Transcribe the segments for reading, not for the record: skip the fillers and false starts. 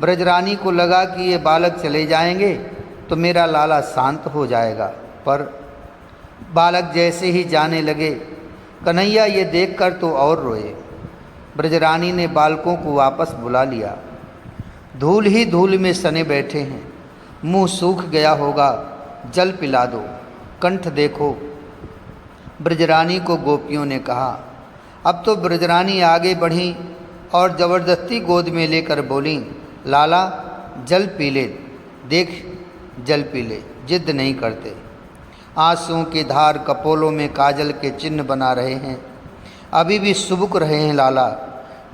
ब्रजरानी को लगा कि ये बालक चले जाएंगे तो मेरा लाला शांत हो जाएगा, पर बालक जैसे ही जाने लगे, कन्हैया ये देखकर तो और रोए। ब्रजरानी ने बालकों को वापस बुला लिया। धूल ही धूल में सने बैठे हैं, मुंह सूख गया होगा, जल पिला दो, कंठ देखो। ब्रजरानी को गोपियों ने कहा। अब तो ब्रजरानी आगे बढ़ी और ज़बरदस्ती गोद में लेकर बोली, लाला जल पी ले, देख जल पी ले, जिद नहीं करते। आंसुओं की धार कपोलों में काजल के चिन्ह बना रहे हैं, अभी भी सुबुक रहे हैं लाला।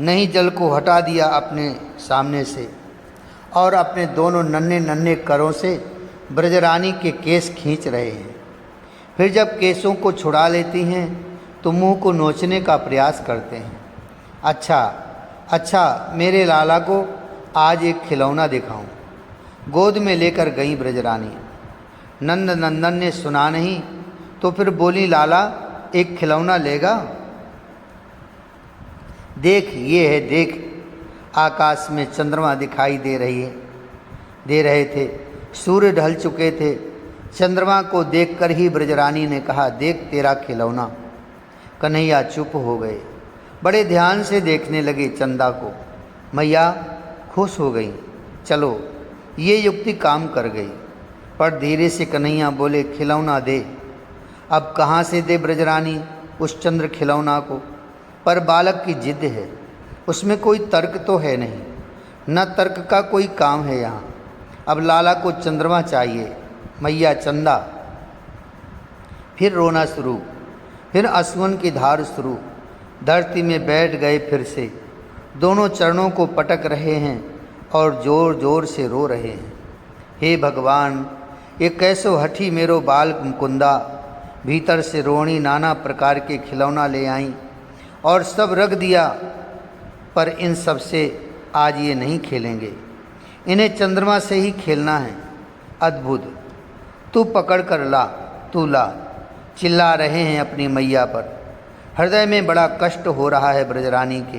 नहीं जल को हटा दिया अपने सामने से और अपने दोनों नन्हे नन्हे करों से ब्रजरानी के केस खींच रहे हैं। फिर जब केसों को छुड़ा लेती हैं तो मुंह को नोचने का प्रयास करते हैं। अच्छा अच्छा, मेरे लाला को आज एक खिलौना दिखाऊं। गोद में लेकर गई ब्रजरानी। नंद नंदन ने सुना नहीं तो फिर बोली, लाला एक खिलौना लेगा? देख ये है, देख। आकाश में चंद्रमा दिखाई दे रहे थे, सूर्य ढल चुके थे। चंद्रमा को देखकर ही ब्रजरानी ने कहा, देख तेरा खिलौना। कन्हैया चुप हो गए, बड़े ध्यान से देखने लगे चंदा को। मैया खुश हो गई, चलो ये युक्ति काम कर गई। पर धीरे से कन्हैया बोले, खिलौना दे। अब कहाँ से दे ब्रजरानी उस चंद्र खिलौना को? पर बालक की जिद है, उसमें कोई तर्क तो है नहीं, न तर्क का कोई काम है यहाँ। अब लाला को चंद्रमा चाहिए, मैया चंदा। फिर रोना शुरू, फिर आंसुओं की धार शुरू। धरती में बैठ गए फिर से, दोनों चरणों को पटक रहे हैं और जोर जोर से रो रहे हैं। हे भगवान, ये कैसो हठी मेरो बाल मुकुंदा। भीतर से रोणी नाना प्रकार के खिलौना ले आई और सब रख दिया, पर इन सब से आज ये नहीं खेलेंगे, इन्हें चंद्रमा से ही खेलना है। अद्भुत, तू पकड़ कर ला, तू ला। चिल्ला रहे हैं अपनी मैया पर। हृदय में बड़ा कष्ट हो रहा है ब्रजरानी के।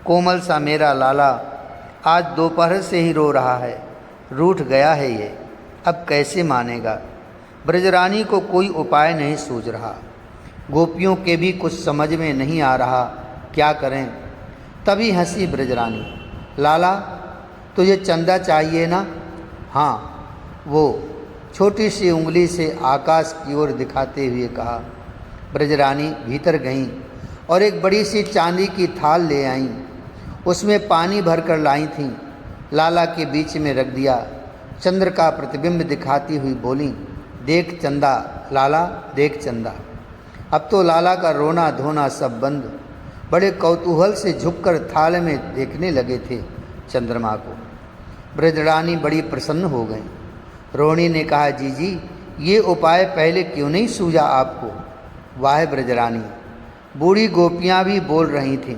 कोमल सा मेरा लाला आज दोपहर से ही रो रहा है, रूठ गया है ये, अब कैसे मानेगा? ब्रजरानी को कोई उपाय नहीं सूझ रहा। गोपियों के भी कुछ समझ में नहीं आ रहा क्या करें। तभी हंसी ब्रजरानी, लाला तुझे चंदा चाहिए ना? हाँ। वो छोटी सी उंगली से आकाश की ओर दिखाते हुए कहा। ब्रजरानी भीतर गईं और एक बड़ी सी चांदी की थाल ले आईं। उसमें पानी भरकर लाई थीं। लाला के बीच में रख दिया। चंद्र का प्रतिबिंब दिखाती हुई बोली, देख चंदा, लाला देख चंदा। अब तो लाला का रोना धोना सब बंद। बड़े कौतूहल से झुककर थाल में देखने लगे थे चंद्रमा को। ब्रजरानी बड़ी प्रसन्न हो गई। रोहिणी ने कहा, जीजी ये उपाय पहले क्यों नहीं सूझा आपको? वाह ब्रजरानी, बूढ़ी गोपियाँ भी बोल रही थीं,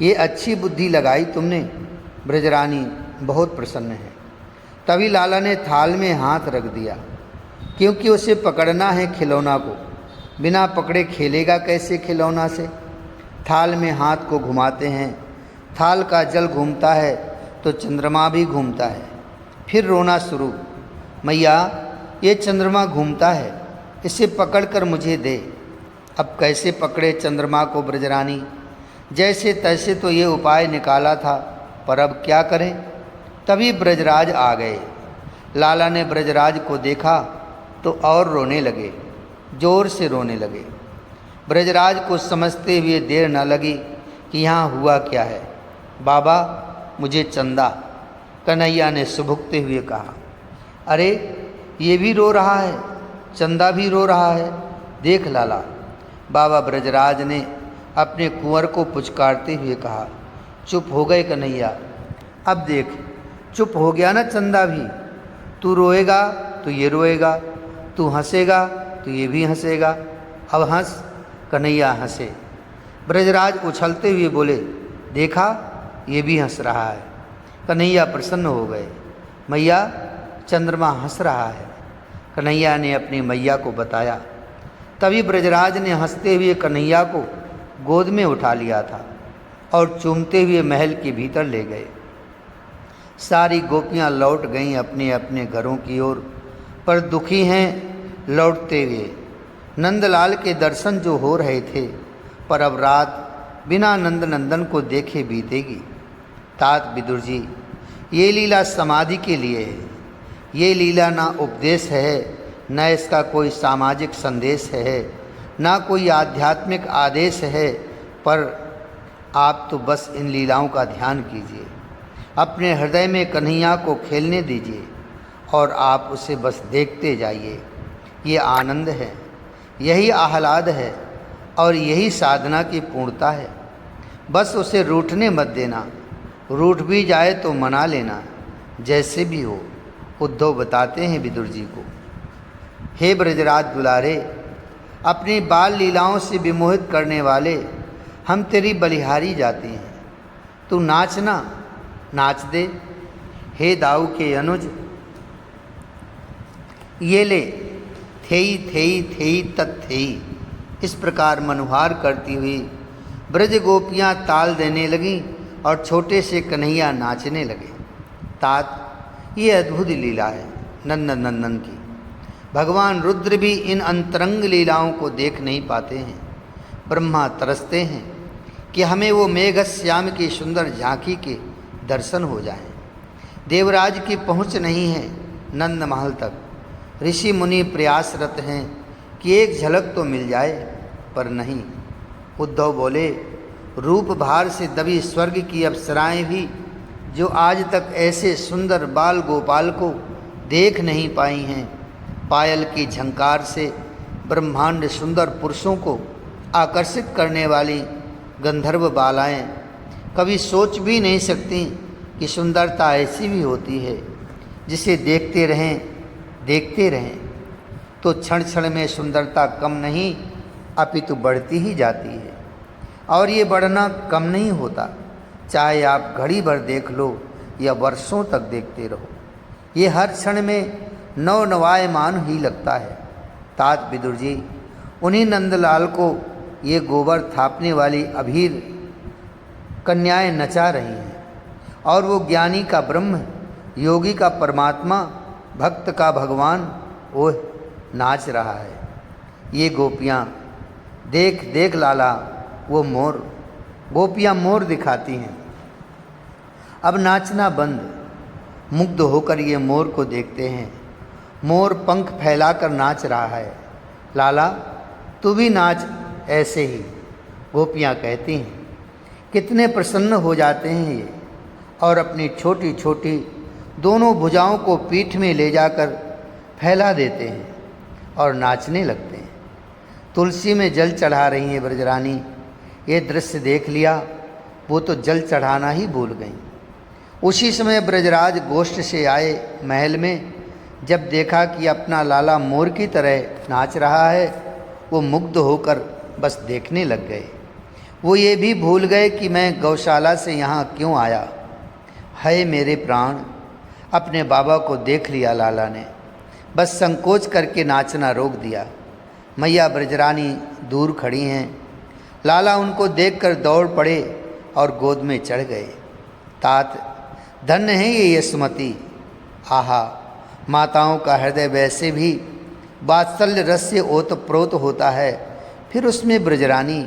ये अच्छी बुद्धि लगाई तुमने। ब्रजरानी बहुत प्रसन्न है। तभी लाला ने थाल में हाथ रख दिया, क्योंकि उसे पकड़ना है खिलौना को। बिना पकड़े खेलेगा कैसे खिलौना से? थाल में हाथ को घुमाते हैं, थाल का जल घूमता है तो चंद्रमा भी घूमता है। फिर रोना शुरू, मैया ये चंद्रमा घूमता है, इसे पकड़कर मुझे दे। अब कैसे पकड़े चंद्रमा को ब्रजरानी? जैसे तैसे तो ये उपाय निकाला था, पर अब क्या करें? तभी ब्रजराज आ गए। लाला ने ब्रजराज को देखा तो और रोने लगे, जोर से रोने लगे। ब्रजराज को समझते हुए देर न लगी कि यहाँ हुआ क्या है। बाबा मुझे चंदा, कन्हैया ने सुबुकते हुए कहा। अरे ये भी रो रहा है, चंदा भी रो रहा है, देख लाला। बाबा ब्रजराज ने अपने कुंवर को पुचकारते हुए कहा। चुप हो गए कन्हैया। अब देख, चुप हो गया ना चंदा भी। तू रोएगा तो ये रोएगा, तू हंसेगा तो ये भी हंसेगा। अब हंस। कन्हैया हंसे। ब्रजराज उछलते हुए बोले, देखा ये भी हंस रहा है। कन्हैया प्रसन्न हो गए। मैया चंद्रमा हंस रहा है। कन्हैया ने अपनी मैया को बताया। तभी ब्रजराज ने हंसते हुए कन्हैया को गोद में उठा लिया था और चूमते हुए महल के भीतर ले गए। सारी गोपियां लौट गईं अपने अपने घरों की ओर, पर दुखी हैं लौटते हुए। नंदलाल के दर्शन जो हो रहे थे, पर अब रात बिना नंद नंदन को देखे बीतेगी। तात विदुर जी, ये लीला समाधि के लिए है। ये लीला ना उपदेश है, न इसका कोई सामाजिक संदेश है, ना कोई आध्यात्मिक आदेश है, पर आप तो बस इन लीलाओं का ध्यान कीजिए, अपने हृदय में कन्हैया को खेलने दीजिए और आप उसे बस देखते जाइए। ये आनंद है, यही आह्लाद है और यही साधना की पूर्णता है। बस उसे रूठने मत देना, रूठ भी जाए तो मना लेना, जैसे भी हो। उद्धव बताते हैं विदुर जी को, हे ब्रजराज दुलारे, अपनी बाल लीलाओं से विमोहित करने वाले, हम तेरी बलिहारी जाते हैं, तू नाचना, नाच दे। हे दाऊ के अनुज, ये ले थेई थेई थेई तत्थेई, इस प्रकार मनुहार करती हुई ब्रज गोपियाँ ताल देने लगीं और छोटे से कन्हैया नाचने लगे। तात, ये अद्भुत लीला है नंदन नंदन की। भगवान रुद्र भी इन अंतरंग लीलाओं को देख नहीं पाते हैं। ब्रह्मा तरसते हैं कि हमें वो मेघश्याम की सुंदर झांकी के दर्शन हो जाएं। देवराज की पहुँच नहीं है नंद महल तक। ऋषि मुनि प्रयासरत हैं कि एक झलक तो मिल जाए, पर नहीं। उद्धव बोले, रूप भार से दबी स्वर्ग की अप्सराएं भी, जो आज तक ऐसे सुंदर बाल गोपाल को देख नहीं पाई हैं, पायल की झंकार से ब्रह्मांड सुंदर पुरुषों को आकर्षित करने वाली गंधर्व बालाएं कभी सोच भी नहीं सकती कि सुंदरता ऐसी भी होती है जिसे देखते रहें तो क्षण क्षण में सुंदरता कम नहीं अपितु बढ़ती ही जाती है। और ये बढ़ना कम नहीं होता, चाहे आप घड़ी भर देख लो या वर्षों तक देखते रहो, ये हर क्षण में नवनवायमान ही लगता है। तात विदुर जी, उन्हीं नंदलाल को ये गोबर थापने वाली अभीर कन्याएं नचा रही हैं, और वो ज्ञानी का ब्रह्म, योगी का परमात्मा, भक्त का भगवान ओह नाच रहा है। ये गोपियाँ देख देख लाला, वो मोर, गोपियाँ मोर दिखाती हैं। अब नाचना बंद। मुग्ध होकर ये मोर को देखते हैं। मोर पंख फैलाकर नाच रहा है। लाला, तू भी नाच ऐसे ही, गोपियाँ कहती हैं। कितने प्रसन्न हो जाते हैं ये, और अपनी छोटी छोटी दोनों भुजाओं को पीठ में ले जाकर फैला देते हैं और नाचने लगते हैं। तुलसी में जल चढ़ा रही हैं ब्रजरानी। ये दृश्य देख लिया, वो तो जल चढ़ाना ही भूल गईं। उसी समय ब्रजराज गोष्ठ से आए महल में। जब देखा कि अपना लाला मोर की तरह नाच रहा है, वो मुग्ध होकर बस देखने लग गए। वो ये भी भूल गए कि मैं गौशाला से यहाँ क्यों आया। है मेरे प्राण, अपने बाबा को देख लिया लाला ने, बस संकोच करके नाचना रोक दिया। मैया ब्रजरानी दूर खड़ी हैं। लाला उनको देखकर दौड़ पड़े और गोद में चढ़ गए। तात, धन्य है ये यशमती। आहा, माताओं का हृदय वैसे भी वात्सल्य रस से ओतप्रोत होता है, फिर उसमें ब्रजरानी।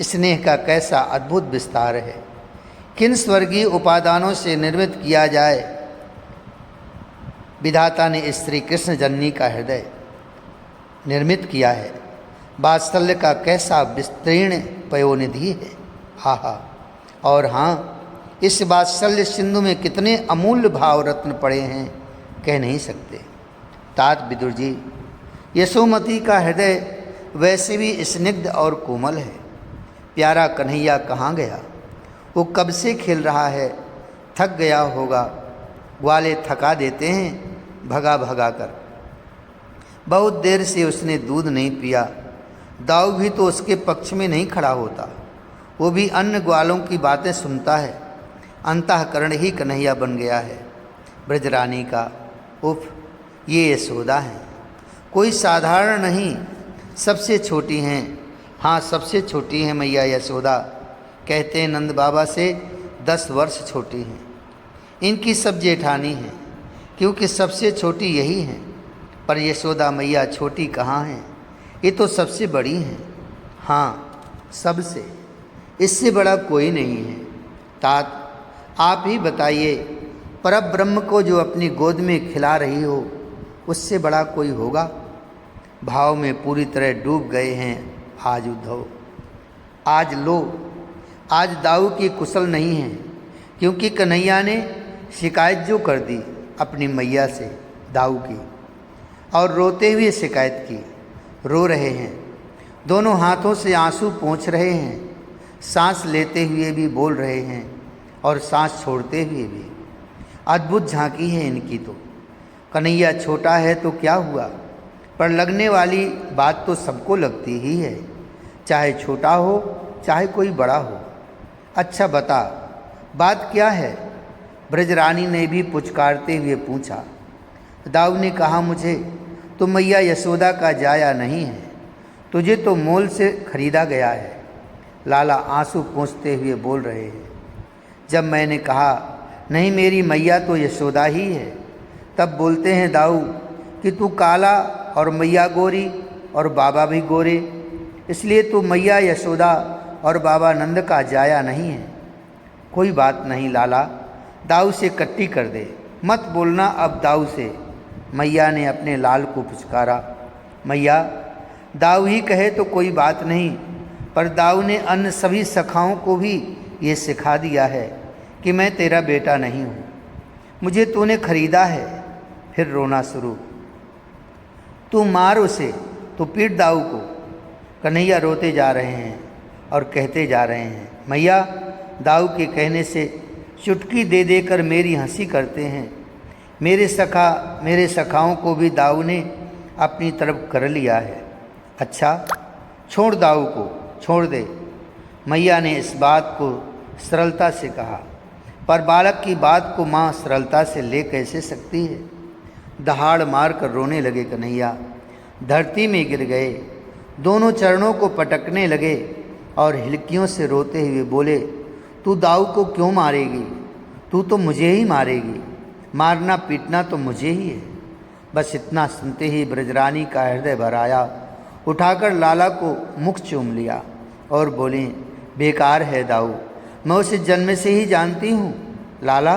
स्नेह का कैसा अद्भुत विस्तार है। किन स्वर्गीय उपादानों से निर्मित किया जाए, विधाता ने श्री कृष्ण जननी का हृदय निर्मित किया है। वात्सल्य का कैसा विस्तीर्ण पयोनिधि है। आहा, और हाँ, इस वात्सल्य सिंधु में कितने अमूल्य भाव रत्न पड़े हैं, कह नहीं सकते। तात विदुर जी, यशोमती का हृदय वैसे भी स्निग्ध और कोमल है। प्यारा कन्हैया कहाँ गया? वो कब से खेल रहा है, थक गया होगा। ग्वाले थका देते हैं भगा भगा कर। बहुत देर से उसने दूध नहीं पिया। दाऊ भी तो उसके पक्ष में नहीं खड़ा होता, वो भी अन्य ग्वालों की बातें सुनता है। अंतःकरण ही कन्हैया बन गया है ब्रजरानी का। उफ, ये यशोदा है, कोई साधारण नहीं, सबसे छोटी हैं। हाँ, सबसे छोटी हैं मैया यशोदा। कहते हैं नंद बाबा से 10 वर्ष छोटी हैं। इनकी सब जेठानी हैं, क्योंकि सबसे छोटी यही हैं। पर यशोदा मैया छोटी कहाँ हैं, ये तो सबसे बड़ी हैं। हाँ, सबसे, इससे बड़ा कोई नहीं है। तात, आप ही बताइए, परम ब्रह्म को जो अपनी गोद में खिला रही हो, उससे बड़ा कोई होगा? भाव में पूरी तरह डूब गए हैं आज उद्धव। आज लो, आज दाऊ की कुशल नहीं है, क्योंकि कन्हैया ने शिकायत जो कर दी अपनी मैया से दाऊ की, और रोते हुए शिकायत की। रो रहे हैं, दोनों हाथों से आंसू पोंछ रहे हैं, सांस लेते हुए भी बोल रहे हैं और सांस छोड़ते हुए भी। अद्भुत झांकी है इनकी तो। कन्हैया छोटा है तो क्या हुआ, पर लगने वाली बात तो सबको लगती ही है, चाहे छोटा हो चाहे कोई बड़ा हो। अच्छा बता, बात क्या है? ब्रजरानी ने भी पुचकारते हुए पूछा। दाऊ ने कहा, मुझे तो मैया यशोदा का जाया नहीं है, तुझे तो मोल से खरीदा गया है। लाला आंसू पोंछते हुए बोल रहे हैं। जब मैंने कहा नहीं मेरी मैया तो यशोदा ही है, तब बोलते हैं दाऊ कि तू काला और मैया गोरी और बाबा भी गोरे, इसलिए तू मैया यशोदा और बाबा नंद का जाया नहीं है। कोई बात नहीं लाला, दाऊ से कट्टी कर दे, मत बोलना अब दाऊ से। मैया ने अपने लाल को पुचकारा। मैया, दाऊ ही कहे तो कोई बात नहीं, पर दाऊ ने अन्य सभी सखाओं को भी ये सिखा दिया है कि मैं तेरा बेटा नहीं हूँ, मुझे तूने खरीदा है। फिर रोना शुरू। तू मार उसे, तो पीट दाऊ को। कन्हैया रोते जा रहे हैं और कहते जा रहे हैं, मैया दाऊ के कहने से चुटकी दे देकर मेरी हंसी करते हैं। मेरे सखाओं को भी दाऊ ने अपनी तरफ कर लिया है। अच्छा, छोड़ दाऊ को, छोड़ दे। मैया ने इस बात को सरलता से कहा, पर बालक की बात को माँ सरलता से ले कैसे सकती है? दहाड़ मार कर रोने लगे कन्हैया, धरती में गिर गए, दोनों चरणों को पटकने लगे और हिलकियों से रोते हुए बोले, तू दाऊ को क्यों मारेगी? तू तो मुझे ही मारेगी, मारना पीटना तो मुझे ही है। बस इतना सुनते ही ब्रजरानी का हृदय भर आया। उठाकर लाला को मुख चूम लिया और बोले, बेकार है दाऊ, मैं उसे जन्म से ही जानती हूँ। लाला,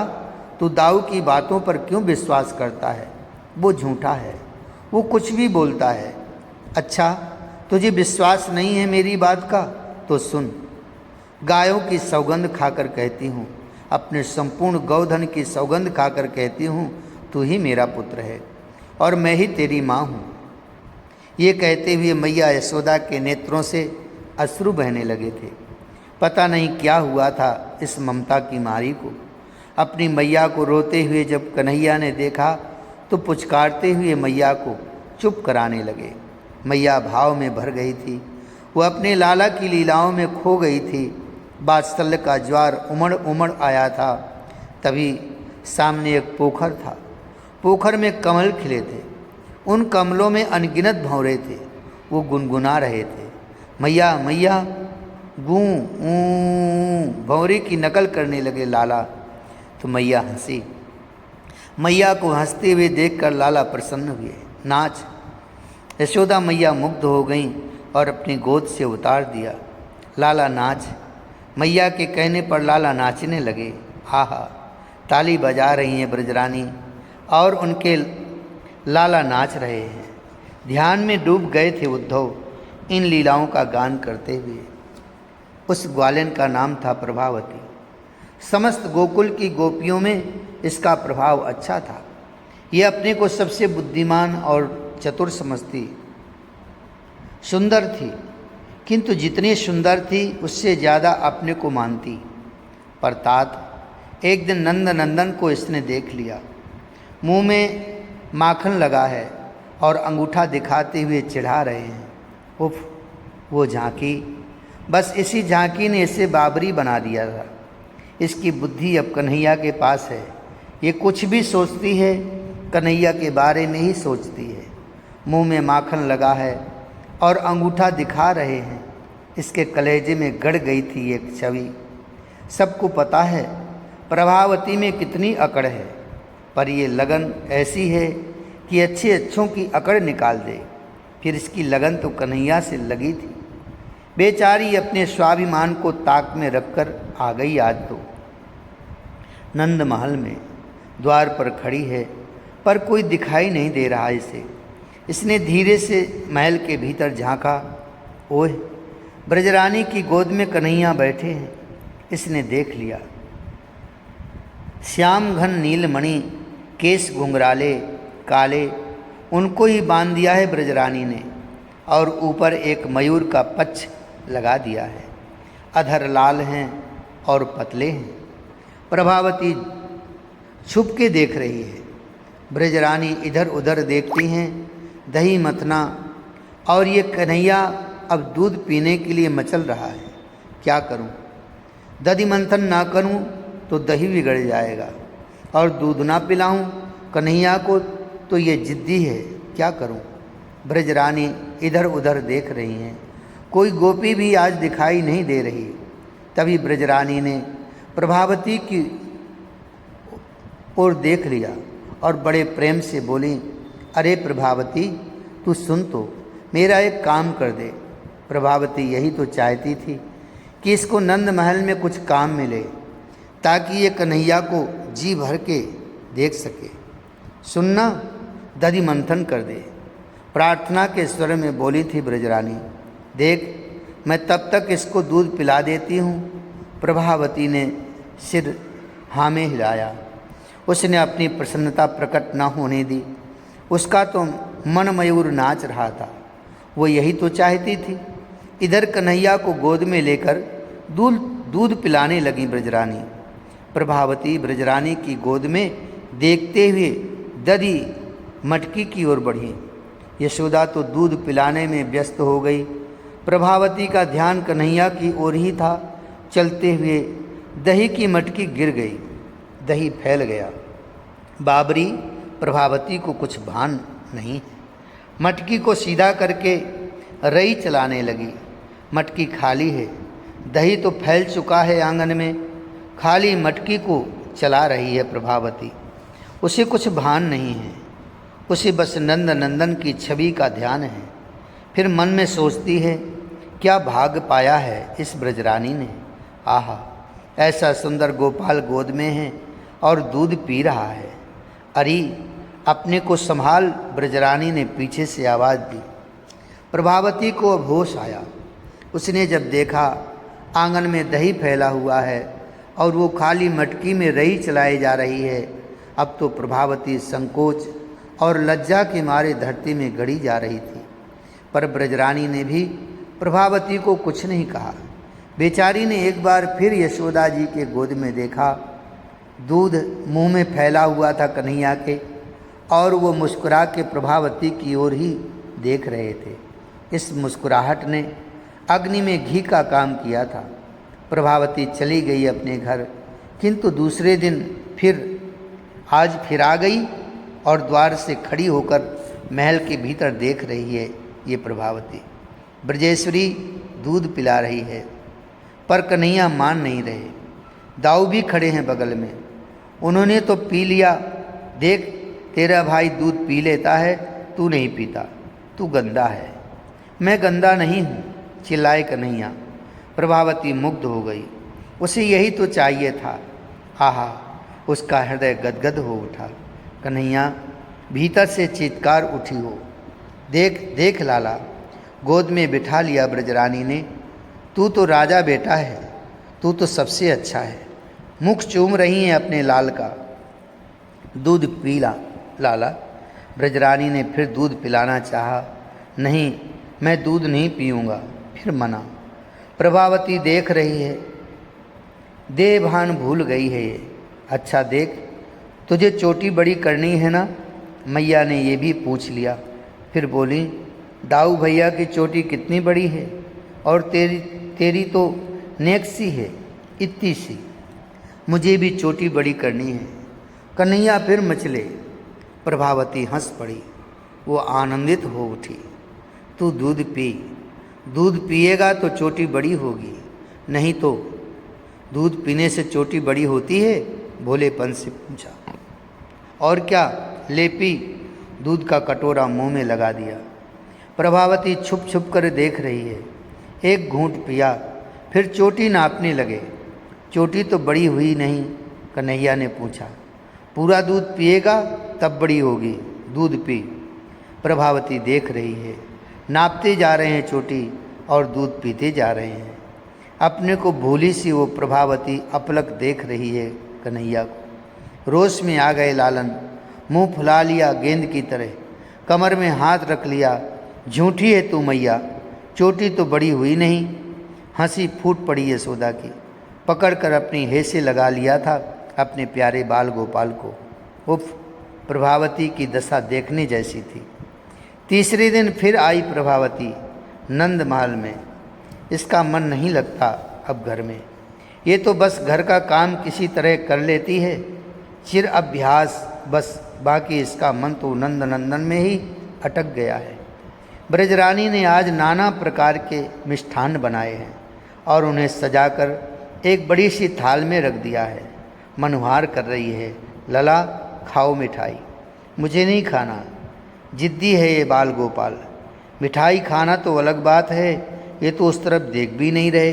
तू दाऊ की बातों पर क्यों विश्वास करता है? वो झूठा है, वो कुछ भी बोलता है। अच्छा, तुझे विश्वास नहीं है मेरी बात का तो सुन। गायों की सौगंध खाकर कहती हूँ, अपने संपूर्ण गौधन की सौगंध खाकर कहती हूँ, तू ही मेरा पुत्र है और मैं ही तेरी माँ हूँ। ये कहते हुए मैया यशोदा के नेत्रों से अश्रु बहने लगे थे। पता नहीं क्या हुआ था इस ममता की मारी को। अपनी मैया को रोते हुए जब कन्हैया ने देखा तो पुचकारते हुए मैया को चुप कराने लगे। मैया भाव में भर गई थी, वो अपने लाला की लीलाओं में खो गई थी। वात्सल्य का ज्वार उमड़ उमड़ आया था। तभी सामने एक पोखर था। पोखर में कमल खिले थे, उन कमलों में अनगिनत भंवरे थे। वो गुनगुना रहे थे, मैया मैया गूं ऊं। भंवरे की नकल करने लगे लाला। तो मैया हंसी। मैया को हंसते हुए देखकर लाला प्रसन्न हुए। नाच। यशोदा मैया मुग्ध हो गईं और अपनी गोद से उतार दिया। लाला नाच। मैया के कहने पर लाला नाचने लगे। हा हा, ताली बजा रही हैं ब्रजरानी और उनके लाला नाच रहे हैं। ध्यान में डूब गए थे उद्धव इन लीलाओं का गान करते हुए। उस ग्वालिन का नाम था प्रभावती। समस्त गोकुल की गोपियों में इसका प्रभाव अच्छा था। ये अपने को सबसे बुद्धिमान और चतुर समझती, सुंदर थी, किंतु जितनी सुंदर थी उससे ज़्यादा अपने को मानती। पर तात एक दिन नंद नंदन को इसने देख लिया। मुंह में माखन लगा है और अंगूठा दिखाते हुए चिढ़ा रहे हैं। उफ, वो झांकी, बस इसी झांकी ने इसे बाबरी बना दिया था। इसकी बुद्धि अब कन्हैया के पास है। ये कुछ भी सोचती है कन्हैया के बारे में ही सोचती है। मुंह में माखन लगा है और अंगूठा दिखा रहे हैं। इसके कलेजे में गड़ गई थी एक छवि। सबको पता है प्रभावती में कितनी अकड़ है, पर ये लगन ऐसी है कि अच्छे अच्छों की अकड़ निकाल दे। फिर इसकी लगन तो कन्हैया से लगी थी। बेचारी अपने स्वाभिमान को ताक में रखकर आ गई। आज तो नंद महल में द्वार पर खड़ी है, पर कोई दिखाई नहीं दे रहा इसे। इसने धीरे से महल के भीतर झांका। ओह, ब्रजरानी की गोद में कन्हैया बैठे हैं। इसने देख लिया। श्याम घन नीलमणि, केस घुंघराले काले, उनको ही बांध दिया है ब्रजरानी ने, और ऊपर एक मयूर का पक्ष लगा दिया है। अधर लाल हैं और पतले हैं। प्रभावती छुप के देख रही है। ब्रजरानी इधर उधर देखती हैं। दही मथना, और ये कन्हैया अब दूध पीने के लिए मचल रहा है। क्या करूं? दधि मंथन ना करूं तो दही बिगड़ जाएगा, और दूध ना पिलाऊं कन्हैया को तो ये जिद्दी है। क्या करूं? ब्रजरानी इधर उधर देख रही हैं। कोई गोपी भी आज दिखाई नहीं दे रही। तभी ब्रजरानी ने प्रभावती की ओर देख लिया और बड़े प्रेम से बोली, अरे प्रभावती, तू सुन तो, मेरा एक काम कर दे। प्रभावती यही तो चाहती थी कि इसको नंद महल में कुछ काम मिले, ताकि ये कन्हैया को जी भर के देख सके। सुनना, दधि मंथन कर दे। प्रार्थना के स्वर में बोली थी ब्रजरानी। देख, मैं तब तक इसको दूध पिला देती हूँ। प्रभावती ने सिर हाँ में हिलाया। उसने अपनी प्रसन्नता प्रकट न होने दी। उसका तो मन मयूर नाच रहा था। वो यही तो चाहती थी। इधर कन्हैया को गोद में लेकर दूध पिलाने लगी ब्रजरानी। प्रभावती ब्रजरानी की गोद में देखते हुए दधि मटकी की ओर बढ़ी। यशोदा तो दूध पिलाने में व्यस्त हो गई। प्रभावती का ध्यान कन्हैया की ओर ही था। चलते हुए दही की मटकी गिर गई। दही फैल गया। बाबरी, प्रभावती को कुछ भान नहीं। मटकी को सीधा करके रई चलाने लगी। मटकी खाली है। दही तो फैल चुका है आंगन में। खाली मटकी को चला रही है प्रभावती। उसे कुछ भान नहीं है। उसे बस नंद नंदन की छवि का ध्यान है। फिर मन में सोचती है, क्या भाग पाया है इस ब्रजरानी ने। आहा, ऐसा सुंदर गोपाल गोद में है और दूध पी रहा है। अरे, अपने को संभाल, ब्रजरानी ने पीछे से आवाज़ दी। प्रभावती को अब होश आया। उसने जब देखा आंगन में दही फैला हुआ है और वो खाली मटकी में रई चलाई जा रही है, अब तो प्रभावती संकोच और लज्जा के मारे धरती में गड़ी जा रही थी। पर ब्रजरानी ने भी प्रभावती को कुछ नहीं कहा। बेचारी ने एक बार फिर यशोदा जी के गोद में देखा। दूध मुंह में फैला हुआ था कन्हैया के, और वो मुस्कुरा के प्रभावती की ओर ही देख रहे थे। इस मुस्कुराहट ने अग्नि में घी का काम किया था। प्रभावती चली गई अपने घर, किंतु दूसरे दिन आज फिर आ गई और द्वार से खड़ी होकर महल के भीतर देख रही है। ये प्रभावती ब्रजेश्वरी दूध पिला रही है, पर कन्हैया मान नहीं रहे। दाऊ भी खड़े हैं बगल में। उन्होंने तो पी लिया। देख, तेरा भाई दूध पी लेता है, तू नहीं पीता, तू गंदा है। मैं गंदा नहीं हूँ, चिल्लाए कन्हैया। प्रभावती मुग्ध हो गई। उसे यही तो चाहिए था। आहा, उसका हृदय गदगद हो उठा। कन्हैया, भीतर से चीत्कार उठी हो। देख देख लाला, गोद में बिठा लिया ब्रजरानी ने। तू तो राजा बेटा है, तू तो सबसे अच्छा है। मुख चूम रही है अपने लाल का। दूध पीला लाला। ब्रजरानी ने फिर दूध पिलाना चाहा। नहीं, मैं दूध नहीं पीऊँगा। फिर मना। प्रभावती देख रही है। देह भान भूल गई है ये। अच्छा देख, तुझे चोटी बड़ी करनी है ना? मैया ने ये भी पूछ लिया। फिर बोली, दाऊ भैया की चोटी कितनी बड़ी है, और तेरी तो नेक सी है, इतनी सी। मुझे भी चोटी बड़ी करनी है। कन्हैया फिर मचले। प्रभावती हंस पड़ी। वो आनंदित हो उठी। तू दूध पी। दूध पिएगा तो चोटी बड़ी होगी, नहीं तो दूध पीने से चोटी बड़ी होती है? भोलेपन से पूछा। और क्या, ले पी। दूध का कटोरा मुंह में लगा दिया। प्रभावती छुप छुप कर देख रही है। एक घूंट पिया, फिर चोटी नापने लगे। चोटी तो बड़ी हुई नहीं। कन्हैया ने पूछा, पूरा दूध पिएगा तब बड़ी होगी, दूध पी। प्रभावती देख रही है, नापते जा रहे हैं चोटी और दूध पीते जा रहे हैं। अपने को भूली सी वो प्रभावती अपलक देख रही है कन्हैया को। रोश में आ गए लालन, मुंह फुला लिया गेंद की तरह, कमर में हाथ रख लिया। झूठी है तू मैया, चोटी तो बड़ी हुई नहीं। हंसी फूट पड़ी यशोदा की। पकड़कर अपनी हेसे लगा लिया था अपने प्यारे बाल गोपाल को। उफ, प्रभावती की दशा देखने जैसी थी। तीसरे दिन फिर आई प्रभावती नंद महल में। इसका मन नहीं लगता अब घर में। ये तो बस घर का काम किसी तरह कर लेती है, चिर अभ्यास बस। बाकी इसका मन तो नंद नंदन में ही अटक गया है। ब्रजरानी ने आज नाना प्रकार के मिष्ठान्न बनाए हैं और उन्हें सजाकर एक बड़ी सी थाल में रख दिया है। मनुहार कर रही है, लला खाओ मिठाई। मुझे नहीं खाना, जिद्दी है ये बाल गोपाल। मिठाई खाना तो अलग बात है, ये तो उस तरफ देख भी नहीं रहे।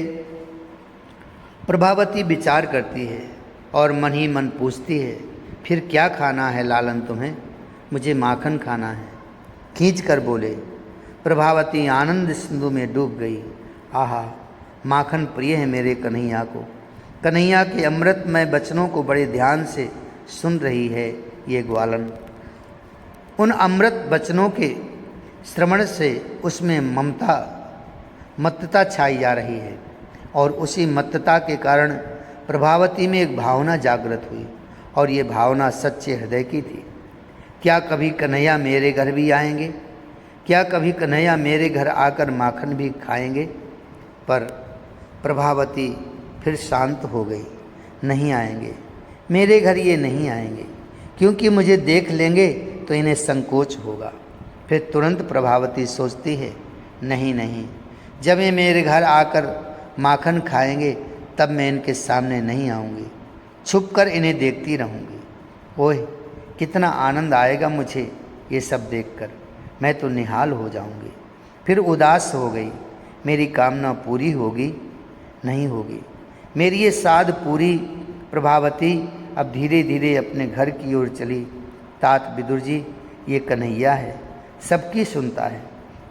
प्रभावती विचार करती है और मन ही मन पूछती है, फिर क्या खाना है लालन तुम्हें? मुझे माखन खाना है, खींच कर बोले। प्रभावती आनंद सिंधु में डूब गई। आहा, माखन प्रिय है मेरे कन्हैया को। कन्हैया के अमृतमय वचनों को बड़े ध्यान से सुन रही है ये ग्वालन। उन अमृत वचनों के श्रवण से उसमें मत्तता छाई जा रही है और उसी मत्तता के कारण प्रभावती में एक भावना जागृत हुई और ये भावना सच्चे हृदय की थी। क्या कभी कन्हैया मेरे घर भी आएंगे? क्या कभी कन्हैया मेरे घर आकर माखन भी खाएंगे? पर प्रभावती फिर शांत हो गई। नहीं आएंगे, मेरे घर ये नहीं आएंगे, क्योंकि मुझे देख लेंगे तो इन्हें संकोच होगा। फिर तुरंत प्रभावती सोचती है, नहीं नहीं, जब ये मेरे घर आकर माखन खाएंगे तब मैं इनके सामने नहीं आऊँगी, छुप कर इन्हें देखती रहूँगी। ओह, कितना आनंद आएगा मुझे ये सब देखकर, मैं तो निहाल हो जाऊँगी। फिर उदास हो गई। मेरी कामना पूरी होगी? नहीं होगी। मेरी ये साध पूरी। प्रभावती अब धीरे धीरे अपने घर की ओर चली। तात विदुर जी, ये कन्हैया है, सबकी सुनता है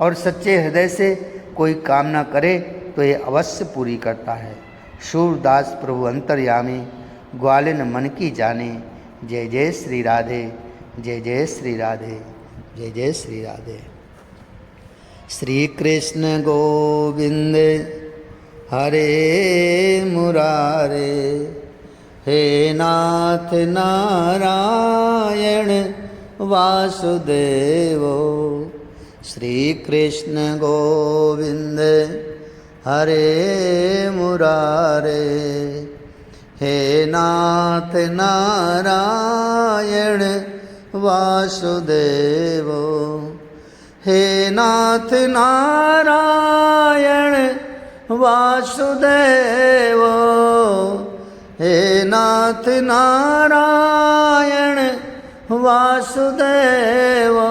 और सच्चे हृदय से कोई कामना करे तो ये अवश्य पूरी करता है। सूरदास प्रभु अंतर्यामी, ग्वालिन मन की जाने। जय जय श्री राधे, जय जय श्री राधे, जय जय श्री राधे। श्री कृष्ण गोविंद हरे मुरारे, हे नाथ नारायण वासुदेवो। श्री कृष्ण गोविंद हरे मुरारे, हे नाथ नारायण वासुदेवो। हे नाथ नारायण वासुदेवो, हे नाथ नारायण वासुदेवो,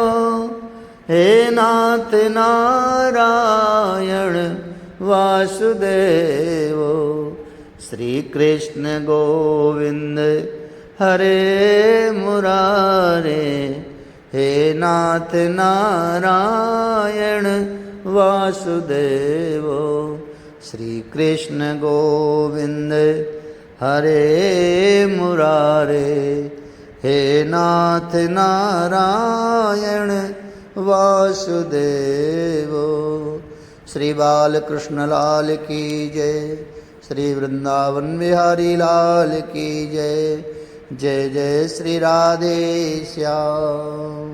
हे नाथ नारायण वासुदेवो। श्री कृष्ण गोविंद हरे मुरारे, हे नाथ नारायण वासुदेवो। श्री कृष्ण गोविंद हरे मुरारे, हे नाथ नारायण वासुदेवो। श्री बालकृष्ण लाल की जय। श्री वृंदावन बिहारी लाल की जय। जय जय श्री राधे श्याम।